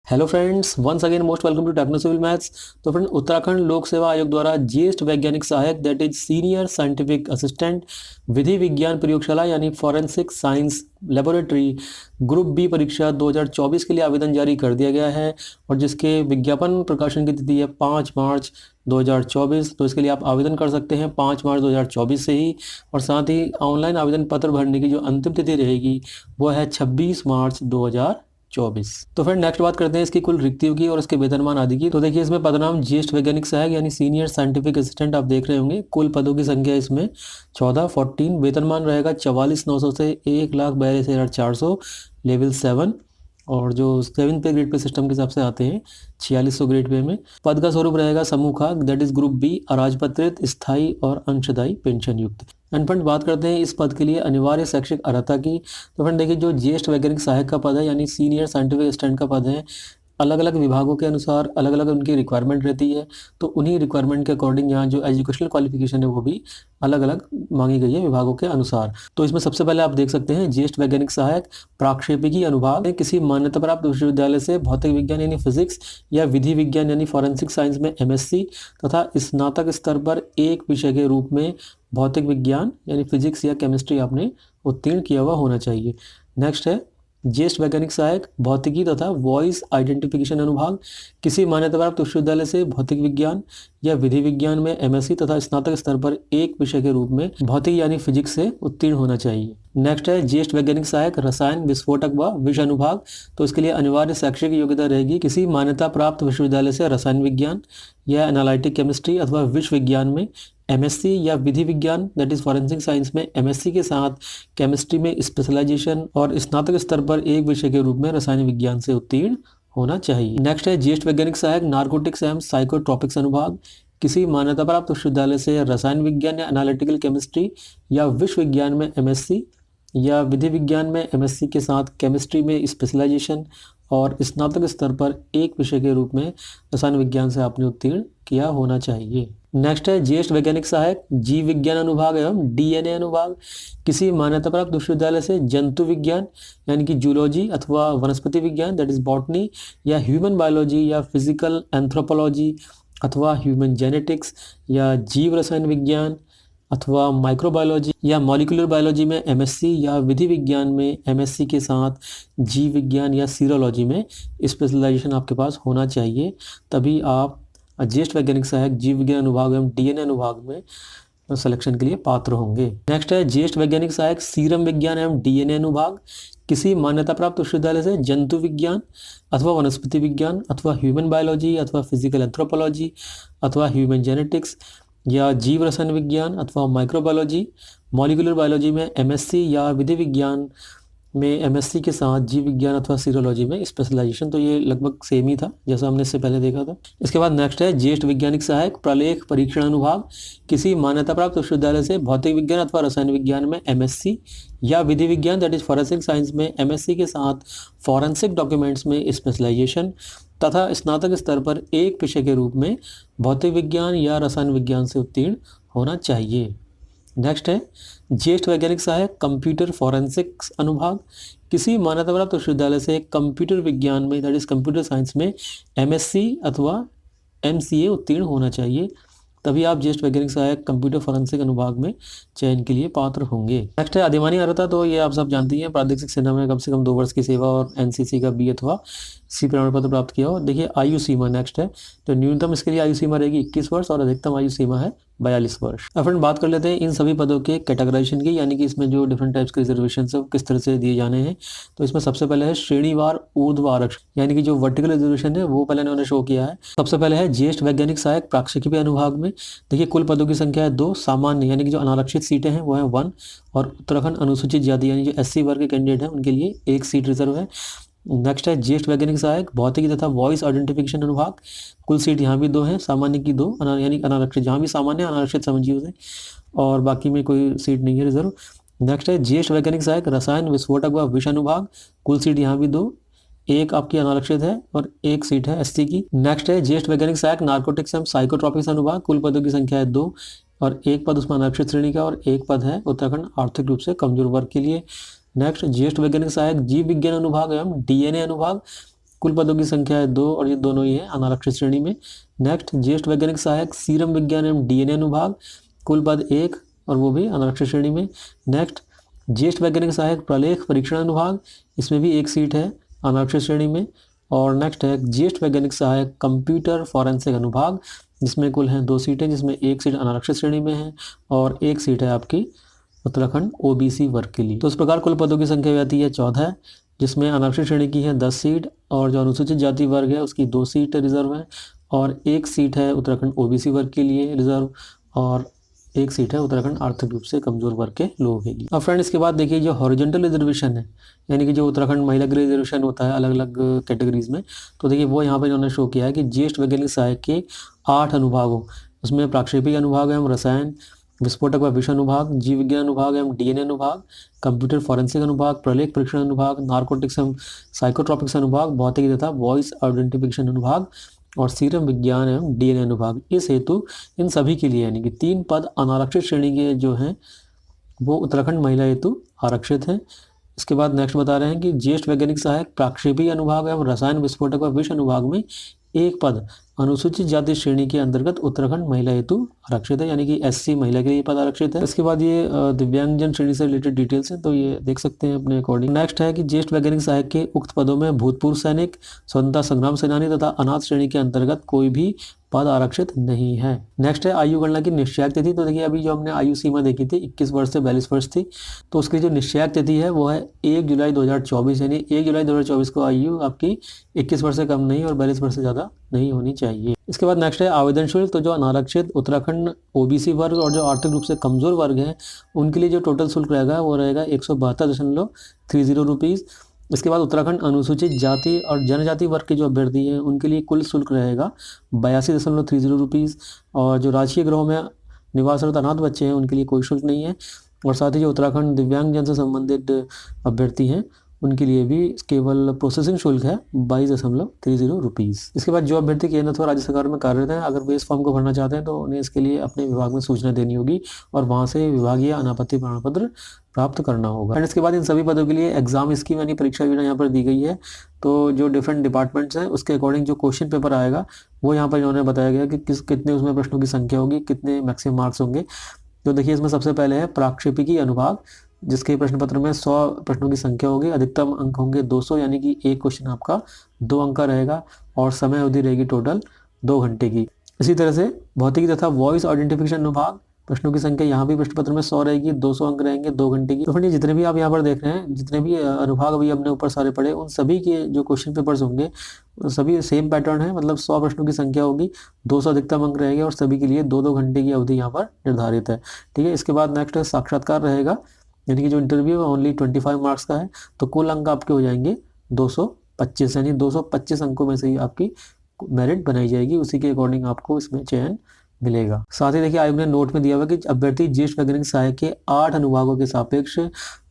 Hello friends, once again most welcome to techno civil maths. तो friend, Uttarakhand Lok Seva Aayog द्वारा ज्येष्ठ वैज्ञानिक सहायक that is senior scientific assistant विधि विज्ञान प्रयोगशाला यानी forensic science laboratory group B परीक्षा 2024 के लिए आवेदन जारी कर दिया गया है और जिसके विज्ञापन प्रकाशन की तिथि है 5 मार्च 2024। तो इसके लिए आप आवेदन कर सकते हैं 5 मार्च 2024 से ही। और साथ ही ऑनलाइन आवेदन पत्र भरने की जो अंतिम तिथि रहेगी वो है 26 मार्च 2024। तो फिर नेक्स्ट बात करते हैं इसकी कुल रिक्तियों की और इसके वेतनमान आदि की। तो देखिए, इसमें पदनाम ज्येष्ठ वैज्ञानिक सहायक यानी सीनियर साइंटिफिक असिस्टेंट आप देख रहे होंगे। कुल पदों की संख्या इसमें 14 वेतनमान रहेगा 44,900 से 1,42,400 लेवल 7। और जो 7 पे ग्रेड पे सिस्टम के हिसाब से आते हैं 4600 ग्रेड पे में। पद का स्वरूप रहेगा समूखा दैट इज ग्रुप बी, अराजपत्रित, स्थायी और अंशदायी पेंशन युक्त। एंड फ्रेंड, बात करते हैं इस पद के लिए अनिवार्य शैक्षिक अर्हता की। तो फ्रेंड देखिए, जो ज्येष्ठ वैज्ञानिक सहायक का पद है यानी सीनियर साइंटिफिक असिस्टेंट का पद है, अलग अलग विभागों के अनुसार अलग अलग उनकी रिक्वायरमेंट रहती है। तो उन्हीं रिक्वायरमेंट के अकॉर्डिंग यहाँ जो एजुकेशनल क्वालिफिकेशन है वो भी अलग अलग मांगी गई है विभागों के अनुसार। तो इसमें सबसे पहले आप देख सकते हैं ज्येष्ठ वैज्ञानिक सहायक प्राक्षेपिकी अनुभाग में किसी मान्यता प्राप्त विश्वविद्यालय से भौतिक विज्ञान यानी फिजिक्स या विधि विज्ञान यानी फॉरेंसिक साइंस में एमएससी तथा स्नातक स्तर पर एक विषय के रूप में भौतिक विज्ञान यानी फिजिक्स या केमिस्ट्री आपने उत्तीर्ण किया हुआ होना चाहिए। नेक्स्ट है ज्येष्ठ वैज्ञानिक सहायक भौतिकी तथा वॉइस आइडेंटिफिकेशन अनुभाग किसी मान्यता प्राप्त विश्वविद्यालय से भौतिक विज्ञान या विधि विज्ञान में एमएससी तथा स्नातक स्तर पर एक विषय के रूप में भौतिक यानी फिजिक्स से उत्तीर्ण होना चाहिए। नेक्स्ट है ज्येष्ठ वैज्ञानिक सहायक रसायन विस्फोटक व विष अनुभाग। तो इसके लिए अनिवार्य शैक्षिक योग्यता रहेगी किसी मान्यता प्राप्त विश्वविद्यालय से रसायन विज्ञान या एनालिटिक केमिस्ट्री अथवा विष विज्ञान में एमएससी या विधि विज्ञान दैट इज फॉरेंसिक साइंस में एमएससी के साथ केमिस्ट्री में स्पेशलाइजेशन और स्नातक स्तर पर एक विषय के रूप में रसायन विज्ञान से उत्तीर्ण होना चाहिए। नेक्स्ट है ज्येष्ठ वैज्ञानिक सहायक नार्कोटिक्स एवं साइकोट्रॉपिक्स अनुभाग किसी मान्यता प्राप्त विश्वविद्यालय से रसायन विज्ञान या एनालिटिकल केमिस्ट्री या विश्व विज्ञान में एमएससी या विधि विज्ञान में एमएससी के साथ केमिस्ट्री में स्पेशलाइजेशन और स्नातक स्तर पर एक विषय के रूप में रसायन विज्ञान से आपने उत्तीर्ण किया होना चाहिए। नेक्स्ट है ज्येष्ठ वैज्ञानिक सहायक जीव विज्ञान अनुभाग एवं डीएनए अनुभाग किसी मान्यता प्राप्त विश्वविद्यालय से जंतु विज्ञान यानी कि जूलॉजी अथवा वनस्पति विज्ञान दैट इज बॉटनी या ह्यूमन बायोलॉजी या फिजिकल एंथ्रोपोलॉजी अथवा ह्यूमन जेनेटिक्स या जीव रसायन विज्ञान अथवा माइक्रोबायोलॉजी या मॉलिक्यूलर बायोलॉजी में एमएससी या विधि विज्ञान में एमएससी के साथ जीव विज्ञान या सीरोलॉजी में स्पेशलाइजेशन आपके पास होना चाहिए, तभी आप ज्येष्ठ वैज्ञानिक सहायक जीव विज्ञान अनुभाग एवं डीएनए अनुभाग में सिलेक्शन के लिए पात्र होंगे। नेक्स्ट है ज्येष्ठ वैज्ञानिक सहायक सीरम विज्ञान एवं डीएनए अनुभाग किसी मान्यता प्राप्त विश्वविद्यालय से जंतु विज्ञान अथवा वनस्पति विज्ञान अथवा ह्यूमन बायोलॉजी अथवा फिजिकल एंथ्रोपोलॉजी अथवा ह्यूमन जेनेटिक्स या जीव रसायन विज्ञान अथवा माइक्रोबायोलॉजी मॉलिक्यूलर बायोलॉजी में एमएससी या विधि विज्ञान में एमएससी के साथ जीव विज्ञान अथवा सीरोलॉजी में स्पेशलाइजेशन। तो ये लगभग सेम ही था जैसा हमने इससे पहले देखा था। इसके बाद नेक्स्ट है ज्येष्ठ वैज्ञानिक सहायक प्रलेख परीक्षण अनुभाग किसी मान्यता प्राप्त विश्वविद्यालय से भौतिक विज्ञान अथवा रसायन विज्ञान में एमएससी या विधि विज्ञान दैट इज फॉरेंसिक साइंस में एमएससी के साथ फॉरेंसिक डॉक्यूमेंट्स में स्पेशलाइजेशन तथा स्नातक स्तर पर एक विषय के रूप में भौतिक विज्ञान या रसायन विज्ञान से उत्तीर्ण होना चाहिए। नेक्स्ट है ज्येष्ठ वैज्ञानिक सहायक कंप्यूटर फॉरेंसिक्स अनुभाग किसी मान्यता प्राप्त विश्वविद्यालय से कंप्यूटर विज्ञान में दैट इज कंप्यूटर साइंस में एमएससी अथवा एमसीए उत्तीर्ण होना चाहिए, तभी आप ज्येष्ठ वैज्ञानिक सहायक कंप्यूटर फॉरेंसिक अनुभाग में चयन के लिए पात्र होंगे। नेक्स्ट है अधिमानी अर्हता। तो ये आप सब जानते हैं, प्रादेशिक सेना में कम से कम 2 वर्ष की सेवा और एनसीसी का बी अथवा सी प्रमाण पत्र प्राप्त किया हो। देखिए आयु सीमा नेक्स्ट है, तो न्यूनतम इसके लिए आयु सीमा रहेगी 21 वर्ष और अधिकतम आयु सीमा है 42 वर्ष। अब फ्रेंड बात कर लेते हैं इन सभी पदों के कैटेगराइजेशन की, यानी कि इसमें जो डिफरेंट टाइप्स के रिजर्वेशन है वो किस तरह से दिए जाने हैं। तो इसमें सबसे पहले है श्रेणीवार ऊर्ध्व आरक्षण, यानी कि जो वर्टिकल रिजर्वेशन है वो पहले इन्होंने शो किया है। सबसे पहले है ज्येष्ठ वैज्ञानिक सहायक प्राक्षेपिकी अनुभाग में देखिए कुल पदों की संख्या है 2, सामान्य यानी कि जो अनारक्षित सीटें हैं वो है 1 और उत्तराखंड अनुसूचित जाति यानी जो एससी वर्ग के कैंडिडेट हैं उनके लिए 1 सीट रिजर्व है। नेक्स्ट है ज्येष्ठ वैज्ञानिक सहायक भौतिकी तथा वॉइस आइडेंटिफिकेशन अनुभाग, कुल सीट यहाँ भी 2 हैं, सामान्य की 2 यानी अनारक्षित, जहाँ भी सामान्य अनारक्षित समझिए उसे, और बाकी में कोई सीट नहीं है रिजर्व। नेक्स्ट है ज्येष्ठ वैज्ञानिक सहायक रसायन विस्फोटक व विष अनुभाग, कुल सीट यहाँ भी 2, 1 आपकी अनारक्षित है और 1 सीट है एससी की। नेक्स्ट है ज्येष्ठ वैज्ञानिक सहायक नार्कोटिक्स एवं साइकोट्रॉपिक्स अनुभाग, कुल पदों की संख्या है 2 और 1 पद उसमें अनारक्षित श्रेणी का और 1 पद है उत्तराखंड आर्थिक रूप से कमजोर वर्ग के लिए। नेक्स्ट ज्येष्ठ वैज्ञानिक सहायक जीव विज्ञान अनुभाग एवं डीएनए अनुभाग, कुल पदों की संख्या है 2 और ये दोनों ही है अनारक्षित श्रेणी में। नेक्स्ट ज्येष्ठ वैज्ञानिक सहायक सीरम विज्ञान एवं डीएनए अनुभाग, कुल पद 1 और वो भी अनारक्षित श्रेणी में। नेक्स्ट ज्येष्ठ वैज्ञानिक सहायक प्रलेख परीक्षण अनुभाग, इसमें भी 1 सीट है अनारक्षित श्रेणी में। और नेक्स्ट है ज्येष्ठ वैज्ञानिक सहायक कंप्यूटर फॉरेंसिक अनुभाग, जिसमें कुल हैं 2 सीटें, जिसमें 1 सीट अनारक्षित श्रेणी में है और 1 सीट है आपकी उत्तराखंड ओबीसी वर्ग के लिए। तो इस प्रकार कुल पदों की संख्या जाती है 14, जिसमें अनारक्षित श्रेणी की है 10 सीट और जो अनुसूचित जाति वर्ग है उसकी 2 सीट रिजर्व है और 1 सीट है उत्तराखंड ओबीसी वर्ग के लिए रिजर्व और 1 सीट है उत्तराखंड आर्थिक रूप से कमजोर वर्ग के लोगों के लिए। अब फ्रेंड इसके बाद देखिए जो हॉरिजॉन्टल रिजर्वेशन है, यानी कि जो उत्तराखंड महिला के लिए रिजर्वेशन होता है अलग अलग कैटेगरीज में, तो देखिए वो यहाँ पर इन्होंने शो किया है कि ज्येष्ठ वैज्ञानिक सहायक के 8 अनुभागों, उसमें प्राक्षेपिक अनुभाग एवं रसायन, विस्फोटक व विषय अनुभाग, जीव विज्ञान अनुभाग एवं डीएनए अनुभाग, कंप्यूटर फॉरेंसिक अनुभाग, प्रलेख परीक्षण अनुभाग, नार्कोटिक्स एवं साइकोट्रॉपिक्स अनुभाग, भौतिकी तथा वॉइस आइडेंटिफिकेशन अनुभाग और सीरम विज्ञान एवं डीएनए अनुभाग। इस हेतु इन सभी के लिए यानी कि 3 पद अनारक्षित श्रेणी के जो हैं वो उत्तराखंड महिला हेतु आरक्षित हैं। इसके बाद नेक्स्ट बता रहे हैं कि ज्येष्ठ वैज्ञानिक सहायक प्राक्षेपी अनुभाग एवं रसायन विस्फोटक व विष अनुभाग में 1 पद अनुसूचित जाति श्रेणी के अंतर्गत उत्तराखंड महिला हेतु आरक्षित है, यानी कि एससी महिला के लिए पद आरक्षित है। इसके बाद ये दिव्यांगजन श्रेणी से रिलेटेड डिटेल्स हैं, तो ये देख सकते हैं अपने अकॉर्डिंग। नेक्स्ट है कि ज्येष्ठ वैज्ञानिक सहायक के उक्त पदों में भूतपूर्व सैनिक, स्वतंत्रता संग्राम सेनानी तथा अनाथ श्रेणी के अंतर्गत कोई भी पद आरक्षित नहीं है। नेक्स्ट है आयु गणना की निश्चयक तिथि। तो देखिए अभी जो हमने आयु सीमा देखी थी 21 वर्ष से 42 वर्ष थी, तो उसकी जो निश्चयक तिथि है वो है 1 जुलाई 2024, यानी 1 जुलाई 2024 को आयु आपकी 21 वर्ष से कम नहीं और 42 वर्ष से ज़्यादा नहीं होनी चाहिए। इसके बाद नेक्स्ट है आवेदन शुल्क। तो जो अनारक्षित उत्तराखंड ओबीसी वर्ग और जो आर्थिक रूप से कमजोर वर्ग हैं उनके लिए जो टोटल शुल्क रहेगा वो रहेगा 172.30 रुपीज़। इसके बाद उत्तराखंड अनुसूचित जाति और जनजाति वर्ग के जो अभ्यर्थी हैं उनके लिए कुल शुल्क रहेगा 82.30 रुपीज़। और जो राजकीय गृहों में निवासरत अनाथ बच्चे हैं उनके लिए कोई शुल्क नहीं है। और साथ ही जो उत्तराखंड दिव्यांगजन से संबंधित अभ्यर्थी हैं उनके लिए भी केवल प्रोसेसिंग शुल्क है 22.30 रुपीज़। इसके बाद जो अभ्यर्थी केंद्र अथवा राज्य सरकार में कार्यरत हैं, अगर वे इस फॉर्म को भरना चाहते हैं तो उन्हें इसके लिए अपने विभाग में सूचना देनी होगी और वहाँ से विभागीय अनापत्ति प्रमाण पत्र प्राप्त करना होगा। एंड इसके बाद इन सभी पदों के लिए एग्जाम स्कीम यानी परीक्षा योजना यहाँ पर दी गई है। तो जो डिफरेंट डिपार्टमेंट्स हैं उसके अकॉर्डिंग जो क्वेश्चन पेपर आएगा वो यहाँ पर इन्होंने बताया गया कि कितने उसमें प्रश्नों की संख्या होगी, कितने मैक्सिमम मार्क्स होंगे। तो देखिए इसमें सबसे पहले है प्राक्षेपिकी अनुभाग, जिसके प्रश्न पत्र में 100 प्रश्नों की संख्या होगी, अधिकतम अंक होंगे 200, यानी कि एक क्वेश्चन आपका 2 अंक का रहेगा और समय अवधि रहेगी टोटल 2 घंटे की। इसी तरह से भौतिकी तथा वॉइस आइडेंटिफिकेशन अनुभाग, प्रश्नों की संख्या यहाँ भी प्रश्न पत्र में 100 रहेगी, 200 अंक रहेंगे 2 घंटे की। तो फ्रेंड जितने भी आप यहाँ पर देख रहे हैं, जितने भी अनुभाग अभी हमने ऊपर सारे पढ़े, उन सभी के जो क्वेश्चन पेपर्स होंगे सभी सेम पैटर्न है, मतलब 100 प्रश्नों की संख्या होगी, 200 अधिकतम अंक रहेंगे और सभी के लिए 2-2 घंटे की अवधि यहाँ पर निर्धारित है। ठीक है। इसके बाद नेक्स्ट साक्षात्कार रहेगा, यानी कि जो इंटरव्यू है ओनली 25 मार्क्स का है। तो कुल अंक आपके हो जाएंगे 225, यानी 225 अंकों में से ही आपकी मेरिट बनाई जाएगी, उसी के अकॉर्डिंग आपको इसमें चयन मिलेगा। साथ ही देखिए आयोग ने नोट में दिया हुआ कि अभ्यर्थी ज्येष्ठ वैज्ञानिक सहायक के 8 अनुभागों के सापेक्ष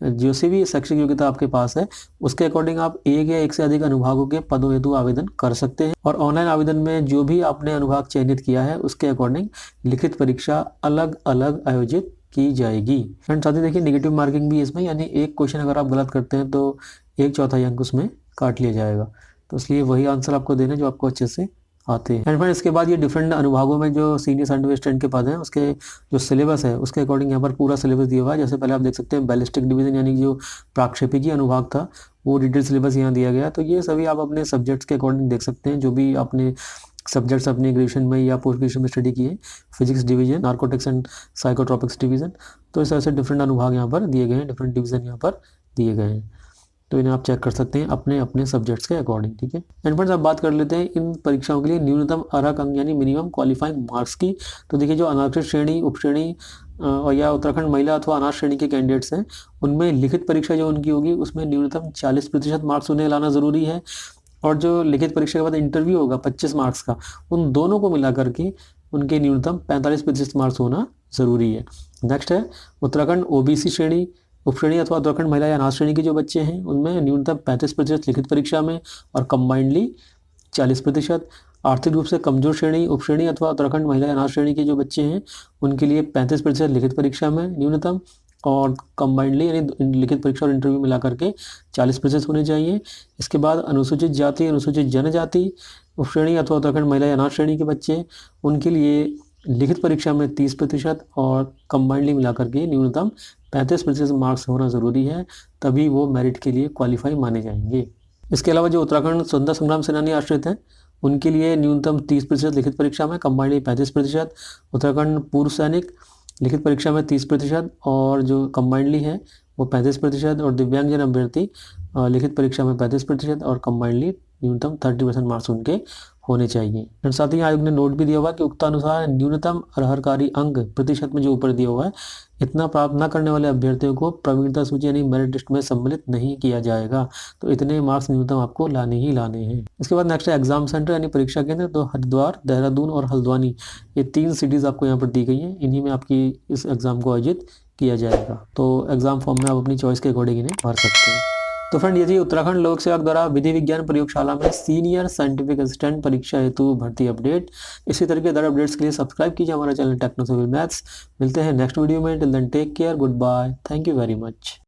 जो सी भी शैक्षिक योग्यता आपके पास है उसके अकॉर्डिंग आप 1 या 1 से अधिक अनुभागों के पदों हेतु आवेदन कर सकते हैं। और ऑनलाइन आवेदन में जो भी आपने अनुभाग चयनित किया है उसके अकॉर्डिंग लिखित परीक्षा अलग अलग आयोजित की जाएगी। फ्रेंड साथ ही देखिए नेगेटिव मार्किंग भी इसमें, यानी एक क्वेश्चन अगर आप गलत करते हैं तो 1/4 अंक उसमें काट लिया जाएगा। तो इसलिए वही आंसर आपको देना जो आपको अच्छे से आते हैं। एंड फ्रेंड इसके बाद ये डिफरेंट अनुभागों में जो सीनियर साइंटिफिक असिस्टेंट के पद हैं उसके जो सिलेबस है उसके अकॉर्डिंग यहाँ पर पूरा सिलेबस दिया हुआ है। जैसे पहले आप देख सकते हैं बैलिस्टिक डिवीजन, यानी जो प्राक्षेपिकी अनुभाग था वो डिटेल सिलेबस यहाँ दिया गया। तो ये सभी आप अपने सब्जेक्ट्स के अकॉर्डिंग देख सकते हैं, जो भी आपने सब्जेक्ट्स अपने ग्रेजुएशन में या पोस्ट ग्रेजुएशन में स्टडी किए, physics division, narcotics and psychotropics division. तो इस तरह से डिफरेंट अनुभाग यहाँ पर दिए गए हैं, डिफरेंट डिवीजन यहाँ पर दिए गए हैं। तो इन्हें आप चेक कर सकते हैं अपने अपने सब्जेक्ट्स के अकॉर्डिंग। ठीक है। एंड फ्रेंड्स अब बात कर लेते हैं इन परीक्षाओं के लिए न्यूनतम अर्हक अंक यानी मिनिमम क्वालिफाइंग मार्क्स की। तो देखिए जो अनारक्षित श्रेणी, उपश्रेणी और या उत्तराखंड महिला अथवा अनाथ श्रेणी के कैंडिडेट्स हैं उनमें लिखित परीक्षा जो उनकी होगी उसमें न्यूनतम 40% मार्क्स उन्हें लाना ज़रूरी है। और जो लिखित परीक्षा के बाद इंटरव्यू होगा 25 मार्क्स का, उन दोनों को मिला करके उनके न्यूनतम 45% मार्क्स होना ज़रूरी है। नेक्स्ट है उत्तराखंड ओबीसी श्रेणी, उपश्रेणी अथवा उत्तराखंड महिला या अनाथ श्रेणी के जो बच्चे हैं उनमें न्यूनतम 35% लिखित परीक्षा में और कंबाइंडली 40%। आर्थिक रूप से कमजोर श्रेणी, उपश्रेणी अथवा उत्तराखंड महिला या अनाथ श्रेणी के जो बच्चे हैं उनके लिए 35% लिखित परीक्षा में न्यूनतम और कंबाइंडली यानी लिखित परीक्षा और इंटरव्यू मिला करके 40% होने चाहिए। इसके बाद अनुसूचित जाति, अनुसूचित जनजाति, उपश्रेणी अथवा उत्तराखंड महिला या अनाथ श्रेणी के बच्चे, उनके लिए लिखित परीक्षा में 30% और कंबाइंडली मिला करके न्यूनतम 35% मार्क्स होना ज़रूरी है, तभी वो मेरिट के लिए क्वालिफाई माने जाएंगे। इसके अलावा जो उत्तराखंड स्वतंत्रता संग्राम सेनानी आश्रित हैं उनके लिए न्यूनतम 30% लिखित परीक्षा में, कंबाइंडली 35%, उत्तराखंड पूर्व सैनिक लिखित परीक्षा में 30% और जो कंबाइंडली है वो 35%, और दिव्यांगजन अभ्यर्थी लिखित परीक्षा में 35% और कंबाइंडली न्यूनतम 30% मार्क्स उनके होने चाहिए। और साथ ही आयोग ने नोट भी दिया हुआ है कि उक्तानुसार न्यूनतम अर्हकारी अंक प्रतिशत में जो ऊपर दिया हुआ है इतना प्राप्त न करने वाले अभ्यर्थियों को प्रवीणता सूची यानी मेरिट लिस्ट में सम्मिलित नहीं किया जाएगा। तो इतने मार्क्स न्यूनतम आपको लाने ही लाने हैं। इसके बाद नेक्स्ट है एग्जाम सेंटर यानी परीक्षा केंद्र। तो हरिद्वार, देहरादून और हल्द्वानी ये 3 सिटीज़ आपको यहाँ पर दी गई हैं, इन्हीं में आपकी इस एग्ज़ाम को आयोजित किया जाएगा। तो एग्ज़ाम फॉर्म में आप अपनी चॉइस के अकॉर्डिंग इन्हें भर सकते हैं। तो फ्रेंड, ये थी उत्तराखंड लोक सेवा द्वारा विधि विज्ञान प्रयोगशाला में सीनियर साइंटिफिक असिस्टेंट परीक्षा हेतु भर्ती अपडेट। इसी तरह के अदर अपडेट्स के लिए सब्सक्राइब कीजिए हमारा चैनल टेक्नो सिविल मैथ्स। मिलते हैं नेक्स्ट वीडियो में। Till then take care, good bye, thank you very much.